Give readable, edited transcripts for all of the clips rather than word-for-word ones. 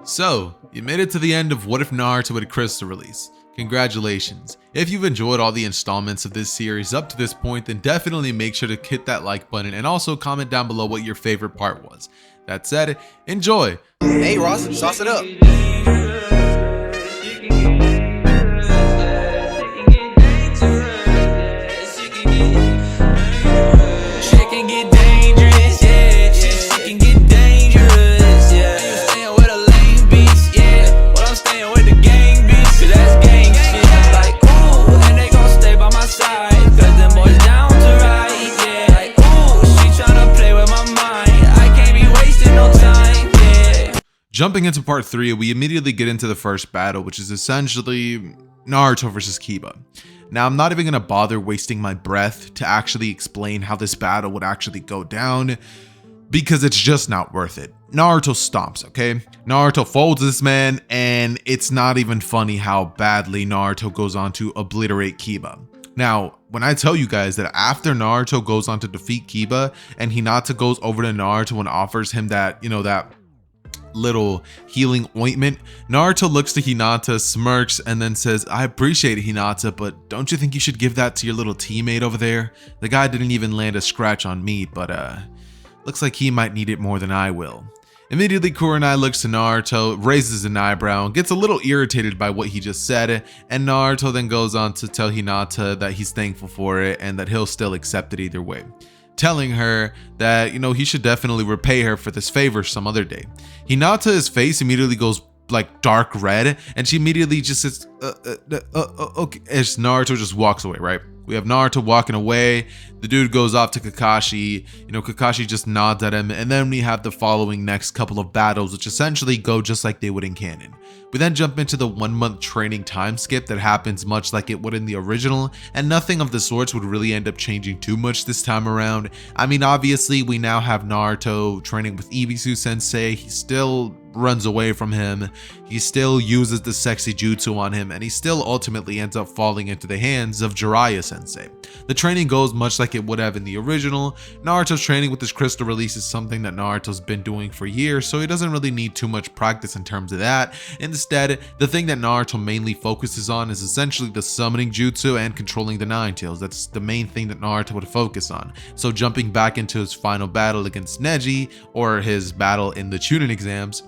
So, you made it to the end of What If Naruto Had Crystal release. Congratulations. If you've enjoyed all the installments of this series up to this point, then definitely make sure to hit that like button and also comment down below what your favorite part was. That said, enjoy! Hey Ross, sauce it up. Jumping into part 3, we immediately get into the first battle, which is essentially Naruto versus Kiba. Now, I'm not even going to bother wasting my breath to actually explain how this battle would actually go down, because it's just not worth it. Naruto stomps, okay? Naruto folds this man, and it's not even funny how badly Naruto goes on to obliterate Kiba. Now, when I tell you guys that after Naruto goes on to defeat Kiba, and Hinata goes over to Naruto and offers him that, that little healing ointment, Naruto looks to Hinata, smirks, and then says, "I appreciate it, Hinata, but don't you think you should give that to your little teammate over there? The guy didn't even land a scratch on me, but looks like he might need it more than I will." Immediately, Kurenai looks to Naruto, raises an eyebrow, and gets a little irritated by what he just said, and Naruto then goes on to tell Hinata that he's thankful for it and that he'll still accept it either way, telling her that, he should definitely repay her for this favor some other day. Hinata's face immediately goes like dark red, and she immediately just says, okay, as Naruto just walks away, right? We have Naruto walking away, the dude goes off to Kakashi, Kakashi just nods at him, and then we have the following next couple of battles, which essentially go just like they would in canon. We then jump into the 1 month training time skip that happens much like it would in the original, and nothing of the sorts would really end up changing too much this time around. I mean, obviously we now have Naruto training with Ibisu sensei, he still runs away from him, he still uses the sexy jutsu on him, and he still ultimately ends up falling into the hands of Jiraiya sensei. The training goes much like it would have in the original. Naruto's training with his crystal release is something that Naruto's been doing for years, so he doesn't really need too much practice in terms of that. Instead, the thing that Naruto mainly focuses on is essentially the summoning jutsu and controlling the Nine Tails. That's the main thing that Naruto would focus on. So jumping back into his final battle against Neji, or his battle in the Chunin exams,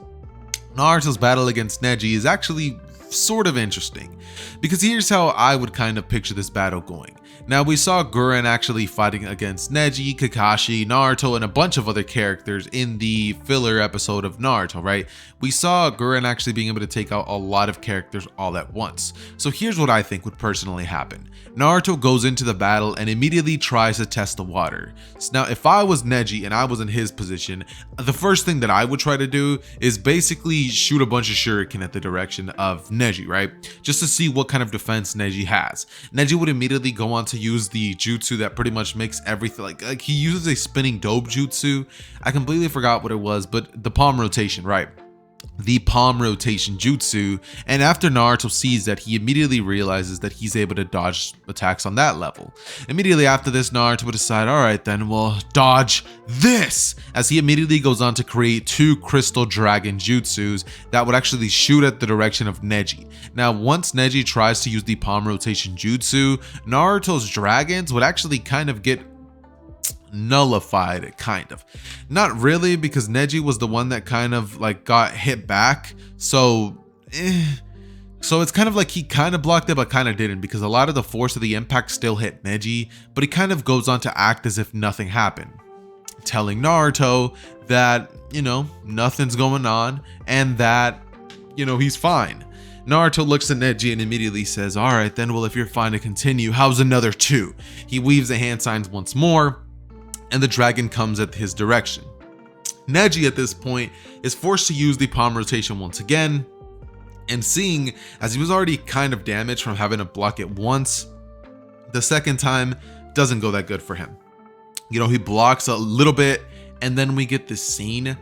Naruto's battle against Neji is actually sort of interesting, because here's how I would kind of picture this battle going. Now, we saw Gurren actually fighting against Neji, Kakashi, Naruto, and a bunch of other characters in the filler episode of Naruto, right? We saw Gurren actually being able to take out a lot of characters all at once. So here's what I think would personally happen. Naruto goes into the battle and immediately tries to test the water. So now, if I was Neji and I was in his position, the first thing that I would try to do is basically shoot a bunch of shuriken at the direction of Neji, right? Just to see what kind of defense Neji has. Neji would immediately go on to use the jutsu that pretty much makes everything, like he uses a spinning dobe jutsu. I completely forgot what it was, but the palm rotation, right? The palm rotation jutsu, and after Naruto sees that, he immediately realizes that he's able to dodge attacks on that level. Immediately after this, Naruto would decide, alright then, we'll dodge this, as he immediately goes on to create 2 crystal dragon jutsus that would actually shoot at the direction of Neji. Now, once Neji tries to use the palm rotation jutsu, Naruto's dragons would actually kind of get nullified, kind of. Not really, because Neji was the one that kind of like got hit back, so it's kind of like he kind of blocked it but kind of didn't, because a lot of the force of the impact still hit Neji, but he kind of goes on to act as if nothing happened, telling Naruto that, nothing's going on and that, he's fine. Naruto looks at Neji and immediately says, alright then, well, if you're fine to continue, how's another 2? He weaves the hand signs once more, and the dragon comes at his direction. Neji at this point is forced to use the palm rotation once again, and seeing as he was already kind of damaged from having to block it once, the second time doesn't go that good for him. He blocks a little bit, and then we get this scene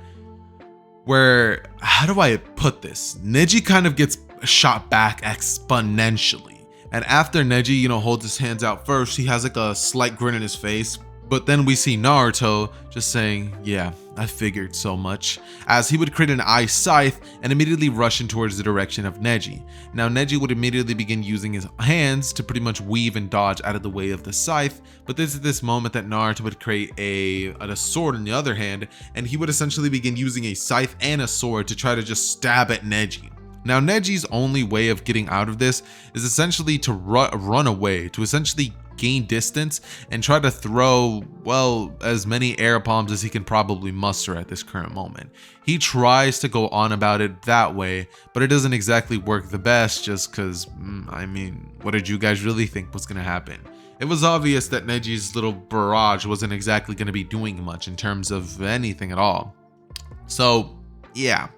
where, how do I put this? Neji kind of gets shot back exponentially. And after Neji, holds his hands out first, he has like a slight grin in his face. But then we see Naruto just saying, yeah, I figured so much, as he would create an ice scythe and immediately rush in towards the direction of Neji. Now Neji would immediately begin using his hands to pretty much weave and dodge out of the way of the scythe, but this is this moment that Naruto would create a sword in the other hand, and he would essentially begin using a scythe and a sword to try to just stab at Neji. Now Neji's only way of getting out of this is essentially to run away, to essentially gain distance and try to throw, well, as many air palms as he can probably muster at this current moment. He tries to go on about it that way, but it doesn't exactly work the best, just because, I mean, what did you guys really think was going to happen? It was obvious that Neji's little barrage wasn't exactly going to be doing much in terms of anything at all. So, yeah.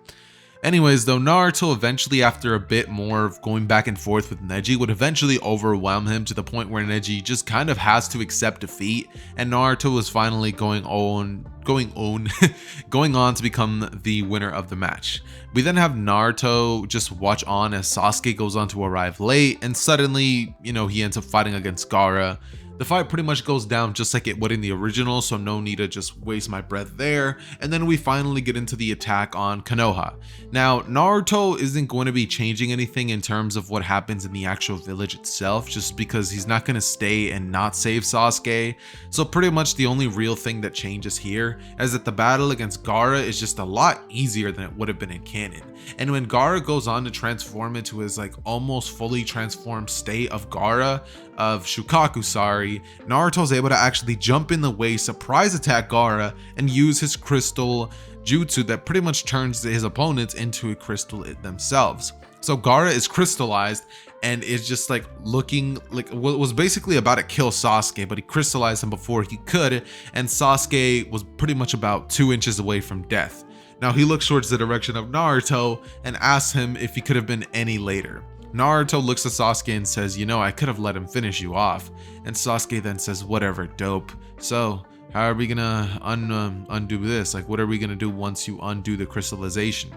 Anyways, though, Naruto eventually, after a bit more of going back and forth with Neji, would eventually overwhelm him to the point where Neji just kind of has to accept defeat, and Naruto was finally going on to become the winner of the match. We then have Naruto just watch on as Sasuke goes on to arrive late, and suddenly, he ends up fighting against Gaara. The fight pretty much goes down just like it would in the original, so no need to just waste my breath there. And then we finally get into the attack on Konoha. Now, Naruto isn't going to be changing anything in terms of what happens in the actual village itself, just because he's not going to stay and not save Sasuke. So pretty much the only real thing that changes here is that the battle against Gaara is just a lot easier than it would have been in canon. And when Gaara goes on to transform into his almost fully transformed state of Shukaku, Naruto's able to actually jump in the way, surprise attack Gaara, and use his crystal jutsu that pretty much turns his opponents into a crystal themselves. So Gaara is crystallized and is just looking like what was basically about to kill Sasuke, but he crystallized him before he could, and Sasuke was pretty much about 2 inches away from death. Now he looks towards the direction of Naruto and asks him if he could have been any later. Naruto looks at Sasuke and says, I could have let him finish you off. And Sasuke then says, whatever, dope. So, how are we gonna undo this? What are we gonna do once you undo the crystallization?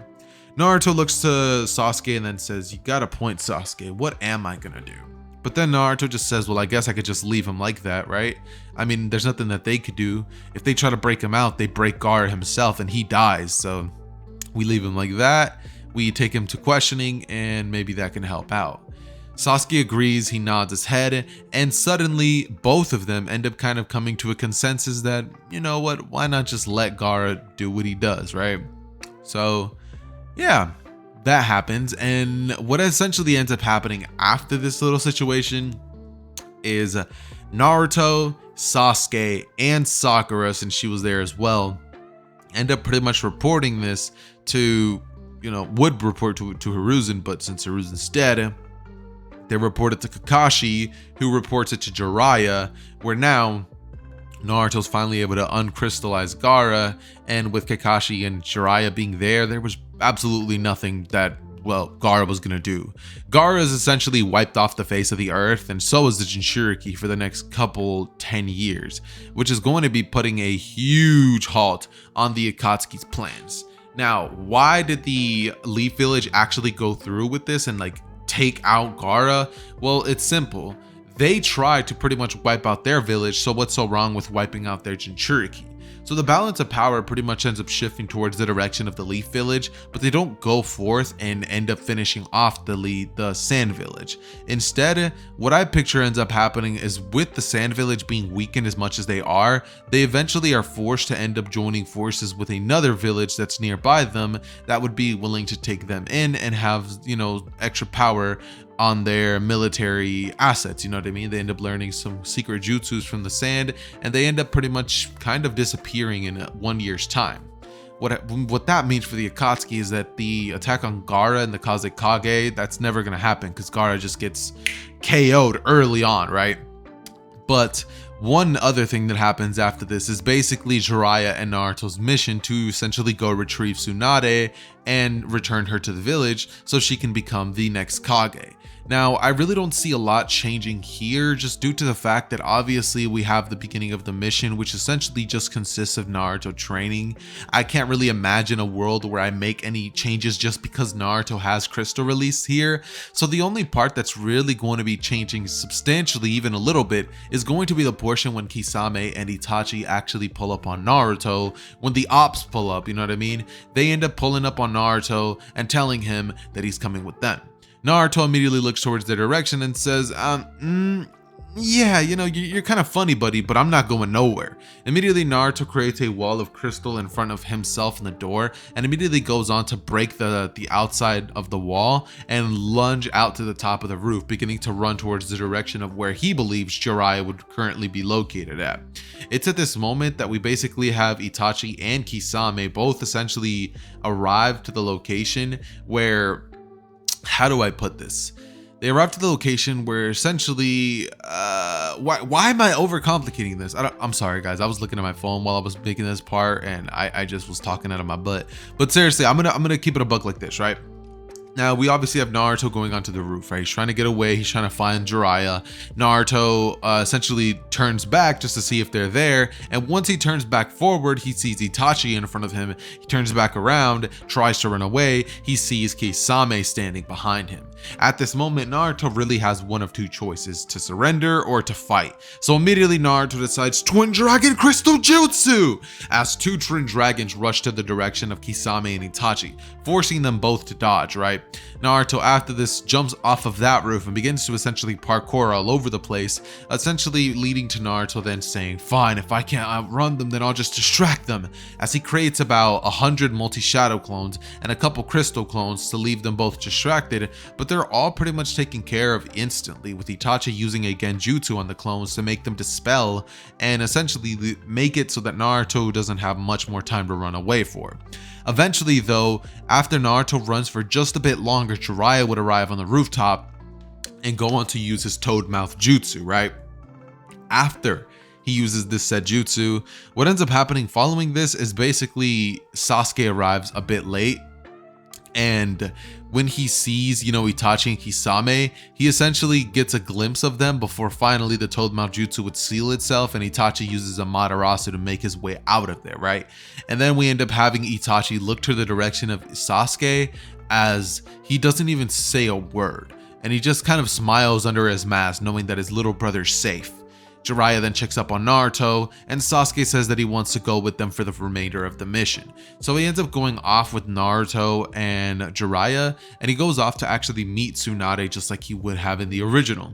Naruto looks to Sasuke and then says, you got a point, Sasuke. What am I gonna do? But then Naruto just says, well, I guess I could just leave him like that, right? I mean, there's nothing that they could do. If they try to break him out, they break Gaara himself and he dies. So, we leave him like that. We take him to questioning, and maybe that can help out. Sasuke agrees, he nods his head, and suddenly both of them end up kind of coming to a consensus that, why not just let Gaara do what he does, right? So, yeah, that happens, and what essentially ends up happening after this little situation is Naruto, Sasuke, and Sakura, since she was there as well, end up pretty much reporting this to would report to Hiruzen, but since Hiruzen's dead, they report it to Kakashi, who reports it to Jiraiya, where now Naruto's finally able to uncrystallize Gaara, and with Kakashi and Jiraiya being there was absolutely nothing that, Gaara was gonna do. Gaara is essentially wiped off the face of the earth, and so is the Jinchuriki for the next couple 10 years, which is going to be putting a huge halt on the Akatsuki's plans. Now, why did the Leaf Village actually go through with this and take out Gaara? Well, it's simple. They tried to pretty much wipe out their village, so what's so wrong with wiping out their Jinchuriki? So the balance of power pretty much ends up shifting towards the direction of the Leaf Village, but they don't go forth and end up finishing off the Sand Village. Instead, what I picture ends up happening is with the Sand Village being weakened as much as they eventually are forced to end up joining forces with another village that's nearby them that would be willing to take them in and have, extra power on their military assets, you know what I mean? They end up learning some secret jutsus from the sand, and they end up pretty much kind of disappearing in 1 year's time. What that means for the Akatsuki is that the attack on Gaara and the Kazekage, that's never going to happen because Gaara just gets KO'd early on, right? But one other thing that happens after this is basically Jiraiya and Naruto's mission to essentially go retrieve Tsunade and return her to the village so she can become the next Kage. Now, I really don't see a lot changing here, just due to the fact that obviously we have the beginning of the mission, which essentially just consists of Naruto training. I can't really imagine a world where I make any changes just because Naruto has crystal release here. So the only part that's really going to be changing substantially, even a little bit, is going to be the portion when Kisame and Itachi actually pull up on Naruto. When the ops pull up, you know what I mean? They end up pulling up on Naruto and telling him that he's coming with them. Naruto immediately looks towards their direction and says, yeah, you know, you're kind of funny, buddy, but I'm not going nowhere. Immediately, Naruto creates a wall of crystal in front of himself and the door, and immediately goes on to break the outside of the wall and lunge out to the top of the roof, beginning to run towards the direction of where he believes Jiraiya would currently be located at. It's at this moment that we basically have Itachi and Kisame both essentially arrive to the location where, how do I put this? They arrive to the location where essentially, why am I overcomplicating this? I'm sorry, guys. I was looking at my phone while I was making this part, and I just was talking out of my butt. But seriously, I'm gonna keep it a buck like this, right? Now, we obviously have Naruto going onto the roof, right? He's trying to get away. He's trying to find Jiraiya. Naruto essentially turns back just to see if they're there. And once he turns back forward, he sees Itachi in front of him. He turns back around, tries to run away. He sees Kisame standing behind him. At this moment, Naruto really has one of two choices: to surrender or to fight. So immediately Naruto decides Twin Dragon Crystal Jutsu, as two Twin Dragons rush to the direction of Kisame and Itachi, forcing them both to dodge, right? Naruto, after this, jumps off of that roof and begins to essentially parkour all over the place, essentially leading to Naruto then saying, fine, if I can't outrun them, then I'll just distract them, as he creates about 100 multi-shadow clones and a couple crystal clones to leave them both distracted, but they're all pretty much taken care of instantly, with Itachi using a genjutsu on the clones to make them dispel and essentially make it so that Naruto doesn't have much more time to run away for. Eventually though, after Naruto runs for just a bit longer, Jiraiya would arrive on the rooftop and go on to use his toad mouth jutsu, right? After he uses this said jutsu, what ends up happening following this is basically Sasuke arrives a bit late, and when he sees, Itachi and Kisame, he essentially gets a glimpse of them before finally the Toad Mouth Jutsu would seal itself, and Itachi uses a Materasu to make his way out of there, right? And then we end up having Itachi look to the direction of Sasuke, as he doesn't even say a word, and he just kind of smiles under his mask, knowing that his little brother's safe. Jiraiya then checks up on Naruto, and Sasuke says that he wants to go with them for the remainder of the mission. So he ends up going off with Naruto and Jiraiya, and he goes off to actually meet Tsunade just like he would have in the original.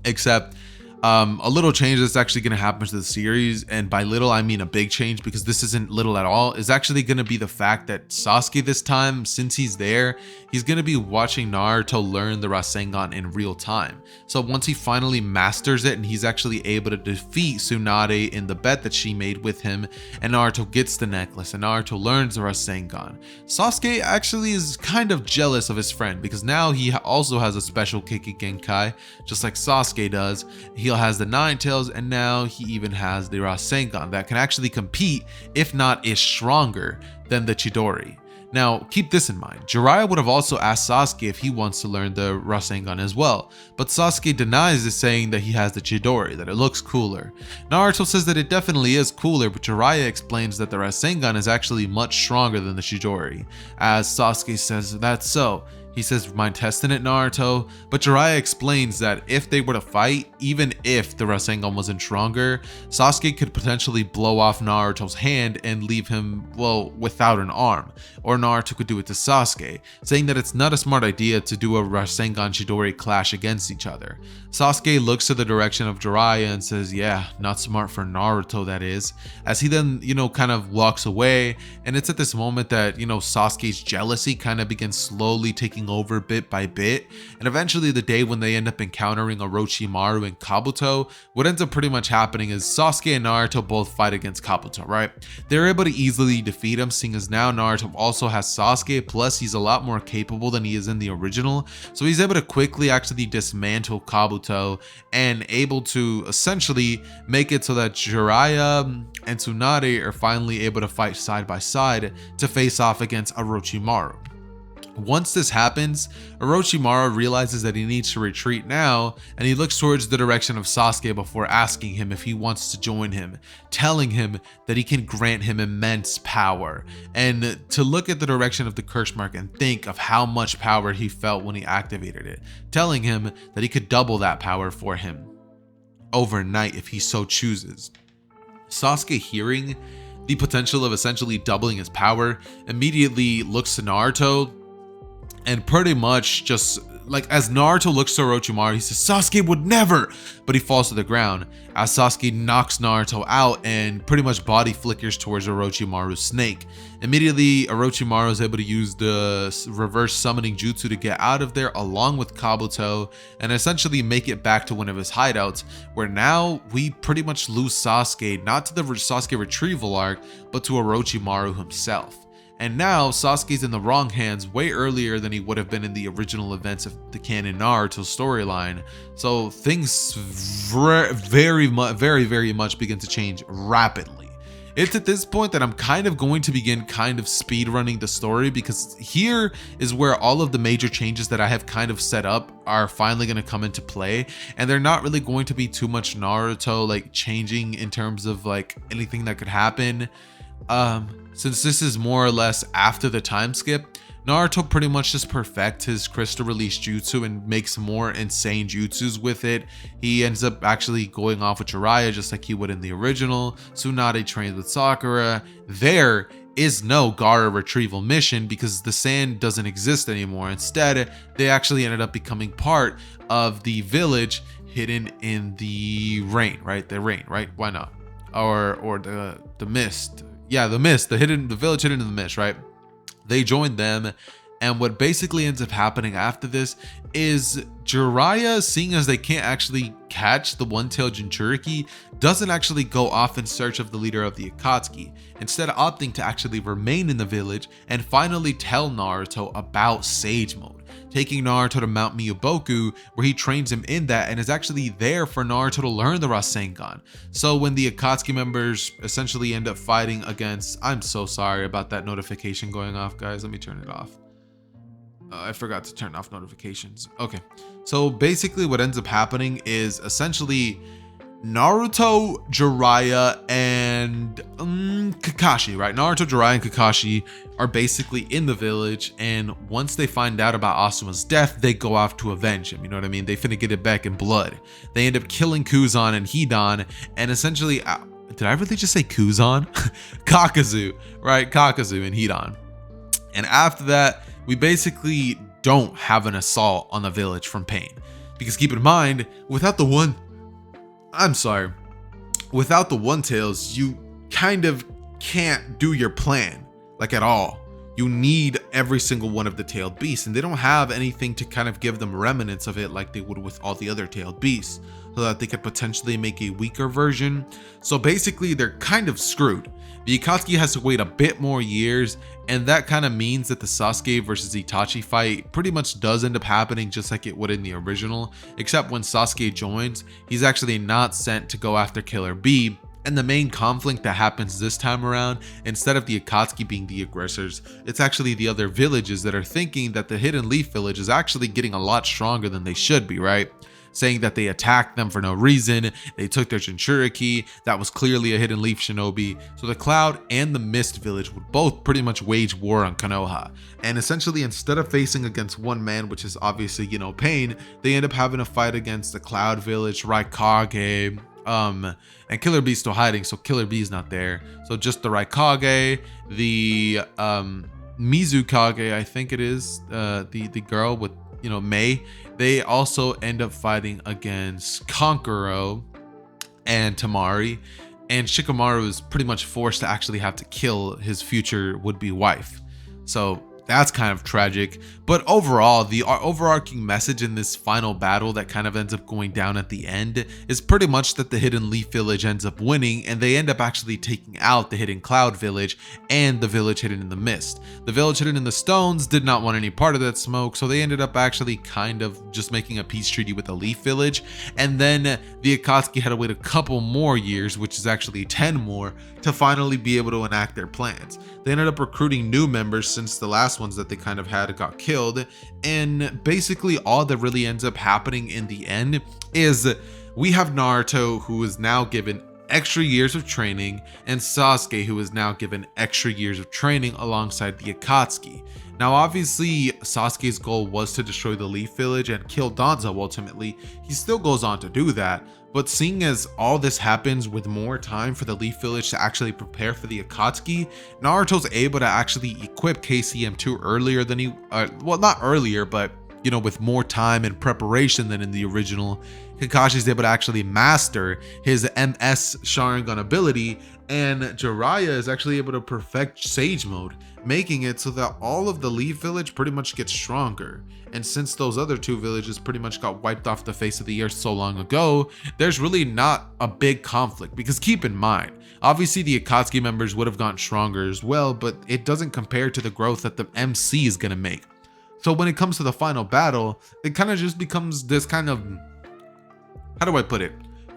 Except a little change that's actually going to happen to the series, and by little I mean a big change, because this isn't little at all, is actually going to be the fact that Sasuke this time, since he's there, he's going to be watching Naruto learn the Rasengan in real time. So once he finally masters it and he's actually able to defeat Tsunade in the bet that she made with him, and Naruto gets the necklace and Naruto learns the Rasengan, Sasuke actually is kind of jealous of his friend, because now he also has a special Kiki Genkai, just like Sasuke does. He has the Nine Tails, and now he even has the Rasengan that can actually compete, if not is stronger than the Chidori. Now, keep this in mind. Jiraiya would have also asked Sasuke if he wants to learn the Rasengan as well, but Sasuke denies this, saying that he has the Chidori, that it looks cooler. Naruto says that it definitely is cooler, but Jiraiya explains that the Rasengan is actually much stronger than the Chidori, as Sasuke says that's so. He says, mind testing it, Naruto? But Jiraiya explains that if they were to fight, even if the Rasengan wasn't stronger, Sasuke could potentially blow off Naruto's hand and leave him, well, without an arm. Or Naruto could do it to Sasuke, saying that it's not a smart idea to do a Rasengan Chidori clash against each other. Sasuke looks to the direction of Jiraiya and says, yeah, not smart for Naruto, that is. As he then, kind of walks away, and it's at this moment that, Sasuke's jealousy kind of begins slowly taking taking over bit by bit. And eventually the day when they end up encountering Orochimaru and Kabuto, what ends up pretty much happening is Sasuke and Naruto both fight against Kabuto, right? They're able to easily defeat him, seeing as now Naruto also has Sasuke, plus he's a lot more capable than he is in the original. So he's able to quickly actually dismantle Kabuto and able to essentially make it so that Jiraiya and Tsunade are finally able to fight side by side to face off against Orochimaru. Once this happens, Orochimaru realizes that he needs to retreat now, and he looks towards the direction of Sasuke before asking him if he wants to join him, telling him that he can grant him immense power, and to look at the direction of the curse mark and think of how much power he felt when he activated it, telling him that he could double that power for him overnight if he so chooses. Sasuke, hearing the potential of essentially doubling his power, immediately looks to Naruto and pretty much just like as Naruto looks to Orochimaru, he says, "Sasuke would never," but he falls to the ground as Sasuke knocks Naruto out and pretty much body flickers towards Orochimaru's snake. Immediately, Orochimaru is able to use the reverse summoning jutsu to get out of there along with Kabuto and essentially make it back to one of his hideouts, where now we pretty much lose Sasuke, not to the Sasuke retrieval arc, but to Orochimaru himself. And now Sasuke's in the wrong hands way earlier than he would have been in the original events of the canon Naruto storyline. So things very much begin to change rapidly. It's at this point that I'm kind of going to begin kind of speed running the story, because here is where all of the major changes that I have kind of set up are finally going to come into play, and they're not really going to be too much Naruto like changing in terms of like anything that could happen. Since this is more or less after the time skip, Naruto pretty much just perfects his crystal release jutsu and makes more insane jutsus with it. He ends up actually going off with Jiraiya just like he would in the original. Tsunade trains with Sakura. There is no Gaara retrieval mission because the sand doesn't exist anymore. Instead, they actually ended up becoming part of the village hidden in the rain, right? The rain, right? Why not? Or the mist. Yeah, the mist, the village hidden in the mist, right? They joined them, and what basically ends up happening after this is Jiraiya, seeing as they can't actually catch the one-tailed Jinchuriki, doesn't actually go off in search of the leader of the Akatsuki, instead opting to actually remain in the village and finally tell Naruto about Sage Mode, taking Naruto to Mount Miyaboku, where he trains him in that and is actually there for Naruto to learn the Rasengan. So when the Akatsuki members essentially end up fighting against, I'm so sorry about that notification going off, guys. Let me turn it off. I forgot to turn off notifications. Okay, so basically what ends up happening is essentially Naruto, Jiraiya, and Kakashi, right? Naruto, Jiraiya, and Kakashi are basically in the village, and once they find out about Asuma's death, they go off to avenge him, you know what I mean? They finna get it back in blood. They end up killing Kuzan and Hidan, and essentially, did I really just say Kuzan? Kakazu, right? Kakazu and Hidan. And after that, we basically don't have an assault on the village from Pain. Because keep in mind, without the one-tails, you kind of can't do your plan, like at all. You need every single one of the tailed beasts, and they don't have anything to kind of give them remnants of it like they would with all the other tailed beasts, so that they could potentially make a weaker version. So basically, they're kind of screwed. The Akatsuki has to wait a bit more years, and that kind of means that the Sasuke versus Itachi fight pretty much does end up happening just like it would in the original, except when Sasuke joins, he's actually not sent to go after Killer Bee. And the main conflict that happens this time around, instead of the Akatsuki being the aggressors, it's actually the other villages that are thinking that the Hidden Leaf village is actually getting a lot stronger than they should be, right? Saying that they attacked them for no reason, they took their Jinchuriki, that was clearly a Hidden Leaf shinobi. So the Cloud and the Mist village would both pretty much wage war on Konoha. And essentially, instead of facing against one man, which is obviously, you know, Pain, they end up having a fight against the Cloud village, Raikage, and Killer Bee's still hiding, so Killer Bee's not there. So just the Raikage, the Mizukage, I think it is, the girl with, you know, Mei. They also end up fighting against Kankuro and Tamari, and Shikamaru is pretty much forced to actually have to kill his future would-be wife. So that's kind of tragic. But overall, the overarching message in this final battle that kind of ends up going down at the end is pretty much that the Hidden Leaf Village ends up winning, and they end up actually taking out the Hidden Cloud Village and the village hidden in the mist. The village hidden in the stones did not want any part of that smoke, so they ended up actually kind of just making a peace treaty with the Leaf Village, and then the Akatsuki had to wait a couple more years, which is actually 10 more, to finally be able to enact their plans. They ended up recruiting new members since the last ones that they kind of had got killed, and basically all that really ends up happening in the end is we have Naruto, who is now given extra years of training, and Sasuke, who is now given extra years of training alongside the Akatsuki. Now obviously Sasuke's goal was to destroy the Leaf Village and kill Danzo ultimately. He still goes on to do that, but seeing as all this happens with more time for the Leaf Village to actually prepare for the Akatsuki, Naruto's able to actually equip KCM2 earlier than he, well, not earlier, but you know, with more time and preparation than in the original. Kakashi's able to actually master his MS Sharingan ability, and Jiraiya is actually able to perfect Sage Mode, making it so that all of the Leaf Village pretty much gets stronger. And since those other two villages pretty much got wiped off the face of the earth so long ago, there's really not a big conflict, because keep in mind, obviously the Akatsuki members would have gotten stronger as well, but it doesn't compare to the growth that the MC is gonna make. So when it comes to the final battle, it kind of just becomes this kind of, how do I put it,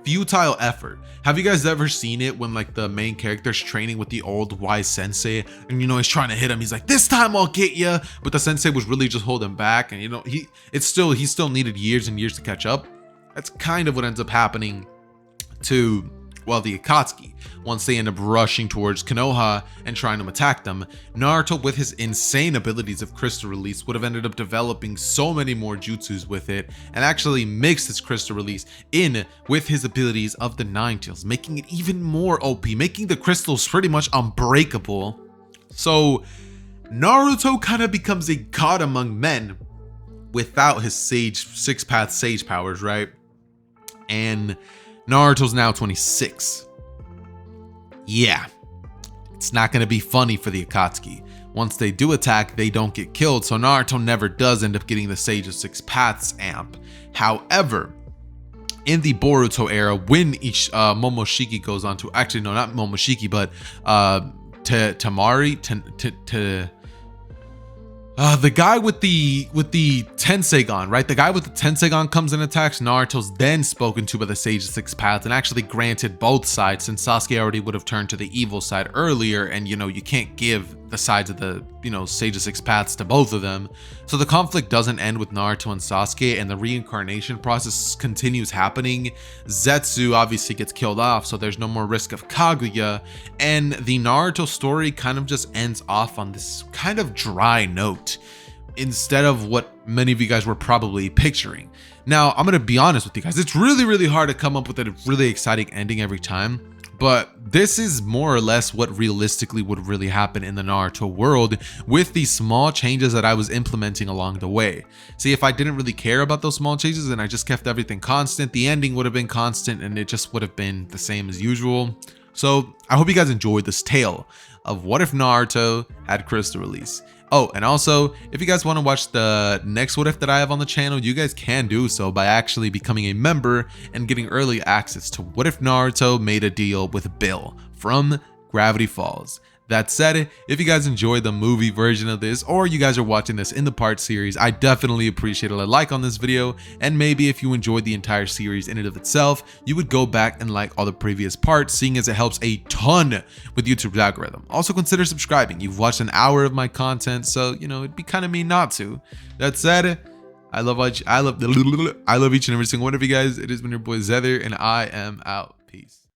futile effort. Have you guys ever seen it when like the main character's training with the old wise sensei, and you know he's trying to hit him, he's like, this time I'll get you, but the sensei was really just holding back, and you know he still needed years and years to catch up. That's kind of what ends up happening to, well, the Akatsuki. Once they end up rushing towards Konoha and trying to attack them, Naruto, with his insane abilities of crystal release, would have ended up developing so many more jutsus with it, and actually mixed his crystal release in with his abilities of the Nine Tails, making it even more OP, making the crystals pretty much unbreakable. So Naruto kind of becomes a god among men without his six path sage powers, right? And Naruto's now 26. Yeah, it's not going to be funny for the Akatsuki. Once they do attack, they don't get killed, so Naruto never does end up getting the Sage of Six Paths amp. However, in the Boruto era, when each Momoshiki goes on to, actually no, not Momoshiki, but the guy with the Tenseigan, right? The guy with the Tenseigan comes and attacks. Naruto's then spoken to by the Sage of Six Paths and actually granted both sides, since Sasuke already would have turned to the evil side earlier, and you know, you can't give the sides of the, you know, Sage of Six Paths to both of them. So the conflict doesn't end with Naruto and Sasuke, and the reincarnation process continues happening. Zetsu obviously gets killed off, so there's no more risk of Kaguya, and the Naruto story kind of just ends off on this kind of dry note, instead of what many of you guys were probably picturing. Now, I'm gonna be honest with you guys, it's really hard to come up with a really exciting ending every time, but this is more or less what realistically would really happen in the Naruto world, with these small changes that I was implementing along the way. See, if I didn't really care about those small changes and I just kept everything constant, the ending would have been constant and it just would have been the same as usual. So I hope you guys enjoyed this tale of what if Naruto had crystal release. Oh, and also, if you guys want to watch the next what if that I have on the channel, you guys can do so by actually becoming a member and getting early access to what if Naruto made a deal with Bill from Gravity Falls. That said, if you guys enjoyed the movie version of this, or you guys are watching this in the part series, I definitely appreciate a like on this video, and maybe if you enjoyed the entire series in and of itself, you would go back and like all the previous parts, seeing as it helps a ton with YouTube's algorithm. Also consider subscribing. You've watched an hour of my content, so you know, it'd be kind of mean not to. That said, I love each and every single one of you guys. It has been your boy Zether, and I am out. Peace.